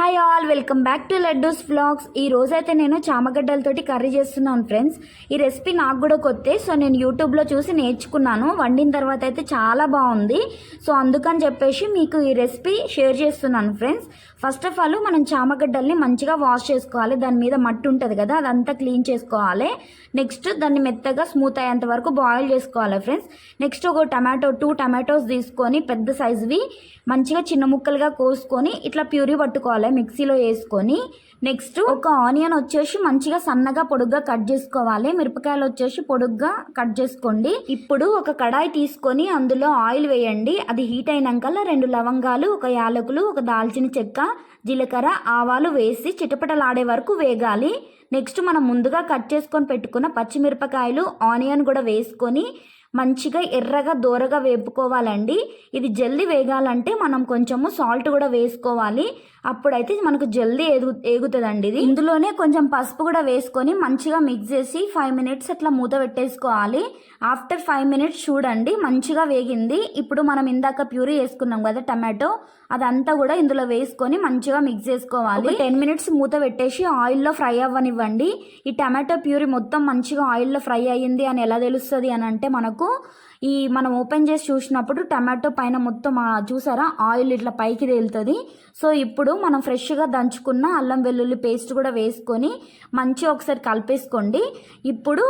Hi all, welcome back to Laddus vlogs. ఈ రోజైతే నేను చామగడ్డలతోటి కర్రీ చేస్తున్నాను ఫ్రెండ్స్. ఈ రెసిపీ నాకు కూడా కొత్తే, సో నేను యూట్యూబ్లో చూసి నేర్చుకున్నాను. వండిన తర్వాత అయితే చాలా బాగుంది. సో అందుకని చెప్పేసి మీకు ఈ రెసిపీ షేర్ చేస్తున్నాను ఫ్రెండ్స్. ఫస్ట్ ఆఫ్ ఆల్ మనం చామగడ్డల్ని మంచిగా వాష్ చేసుకోవాలి. దాని మీద మట్టి ఉంటుంది కదా, అదంతా క్లీన్ చేసుకోవాలి. నెక్స్ట్ దాన్ని మెత్తగా స్మూత్ అయ్యేంత వరకు బాయిల్ చేసుకోవాలి ఫ్రెండ్స్. నెక్స్ట్ ఒక టూ టమాటోస్ తీసుకొని పెద్ద సైజువి మంచిగా చిన్న ముక్కలుగా కోసుకొని ఇట్లా ప్యూరీ పట్టుకోవాలి మిక్సీలో వేసుకొని. నెక్స్ట్ ఒక ఆనియన్ వచ్చేసి మంచిగా సన్నగా పొడుగ్గా కట్ చేసుకోవాలి. మిరపకాయలు వచ్చేసి పొడుగ్గా కట్ చేసుకోండి. ఇప్పుడు ఒక కడాయి తీసుకొని అందులో ఆయిల్ వేయండి. అది హీట్ అయినాక 2 లవంగాలు, ఒక యాలకులు, ఒక దాల్చిన చెక్క, జీలకర్ర, ఆవాలు వేసి చిటపటలాడే వరకు వేగాలి. నెక్స్ట్ మనం ముందుగా కట్ చేసుకొని పెట్టుకున్న పచ్చిమిరపకాయలు, ఆనియన్ కూడా వేసుకొని మంచిగా ఎర్రగా దోరగా వేపుకోవాలండి. ఇది జల్దీ వేగాలంటే మనం కొంచెము సాల్ట్ కూడా వేసుకోవాలి. అప్పుడైతే మనకు జల్దీ ఏగుతుందండి. ఇది ఇందులోనే కొంచెం పసుపు కూడా వేసుకొని మంచిగా మిక్స్ చేసి 5 మినిట్స్ అట్లా మూత పెట్టేసుకోవాలి. ఆఫ్టర్ 5 మినిట్స్ చూడండి మంచిగా వేగింది. ఇప్పుడు మనం ఇందాక ప్యూరీ వేసుకున్నాం కదా టమాటో, అదంతా కూడా ఇందులో వేసుకొని మంచిగా మిక్స్ చేసుకోవాలి. 10 మినిట్స్ మూత పెట్టేసి ఆయిల్లో ఫ్రై అవ్వనివ్వండి. ఈ టమాటో ప్యూరీ మొత్తం మంచిగా ఆయిల్లో ఫ్రై అయ్యింది అని ఎలా తెలుస్తుంది అని అంటే, మనం ఓపెన్ చేసి చూసినప్పుడు టమాటో పైన మొత్తం చూసారా ఆయిల్ ఇట్లా పైకి తేలుతుంది. సో ఇప్పుడు మనం ఫ్రెష్గా దంచుకున్న అల్లం వెల్లుల్లి పేస్ట్ కూడా వేసుకొని మంచిగా ఒకసారి కలిపేసుకోండి. ఇప్పుడు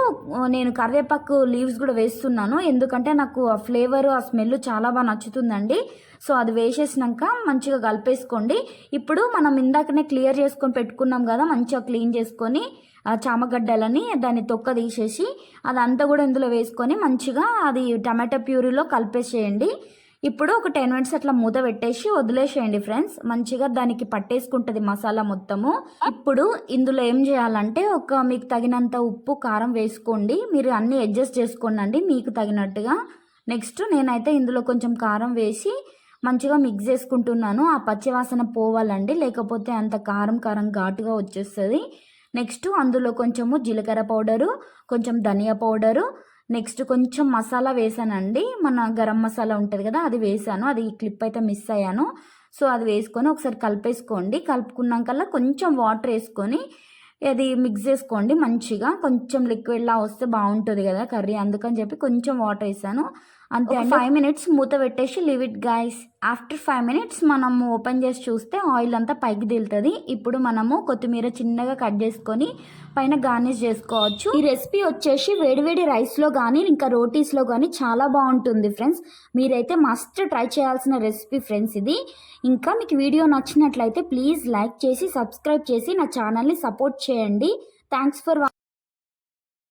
నేను కరివేపాకు లీవ్స్ కూడా వేస్తున్నాను, ఎందుకంటే నాకు ఆ ఫ్లేవర్, ఆ స్మెల్ చాలా బాగా నచ్చుతుందండి. సో అది వేసేసినాక మంచిగా కలిపేసుకోండి. ఇప్పుడు మనం ఇందాకనే క్లియర్ చేసుకొని పెట్టుకున్నాం కదా, మంచిగా క్లీన్ చేసుకొని చామగడ్డలని దాన్ని తొక్క తీసేసి అదంతా కూడా ఇందులో వేసుకొని మంచిగా అది టమాటో ప్యూరీలో కలిపేసేయండి. ఇప్పుడు ఒక 10 మినిట్స్ అట్లా మూత పెట్టేసి వదిలేసేయండి ఫ్రెండ్స్. మంచిగా దానికి పట్టేసుకుంటుంది మసాలా మొత్తము. ఇప్పుడు ఇందులో ఏం చేయాలంటే మీకు తగినంత ఉప్పు, కారం వేసుకోండి. మీరు అన్నీ అడ్జస్ట్ చేసుకోండి మీకు తగినట్టుగా. నెక్స్ట్ నేనైతే ఇందులో కొంచెం కారం వేసి మంచిగా మిక్స్ చేసుకుంటున్నాను. ఆ పచ్చివాసన పోవాలండి, లేకపోతే అంత కారం ఘాటుగా వచ్చేస్తుంది. నెక్స్ట్ అందులో కొంచెము జీలకర్ర పౌడరు, కొంచెం ధనియా పౌడరు, నెక్స్ట్ కొంచెం మసాలా వేసానండి. మన గరం మసాలా ఉంటుంది కదా, అది వేసాను. అది ఈ క్లిప్ అయితే మిస్ అయ్యాను. సో అది వేసుకొని ఒకసారి కలిపేసుకోండి. కలుపుకున్నాకల్లా కొంచెం వాటర్ వేసుకొని అది మిక్స్ చేసుకోండి. మంచిగా కొంచెం లిక్విడ్లా వస్తే బాగుంటుంది కదా కర్రీ, అందుకని చెప్పి కొంచెం వాటర్ వేసాను అంతే. 5 మినిట్స్ మూత పెట్టేసి leave it guys. After 5 minutes మనము ఓపెన్ చేసి చూస్తే ఆయిల్ అంతా పైకి తేలుతుంది. ఇప్పుడు మనము కొత్తిమీర చిన్నగా కట్ చేసుకొని పైన గార్నిష్ చేసుకోవచ్చు. ఈ రెసిపీ వచ్చేసి వేడివేడి రైస్లో కానీ ఇంకా రోటీస్లో కానీ చాలా బాగుంటుంది ఫ్రెండ్స్. మీరైతే మస్ట్ ట్రై చేయాల్సిన రెసిపీ ఫ్రెండ్స్ ఇది. ఇంకా మీకు వీడియో నచ్చినట్లయితే ప్లీజ్ లైక్ చేసి సబ్స్క్రైబ్ చేసి నా ఛానల్ని సపోర్ట్ చేయండి. Thanks for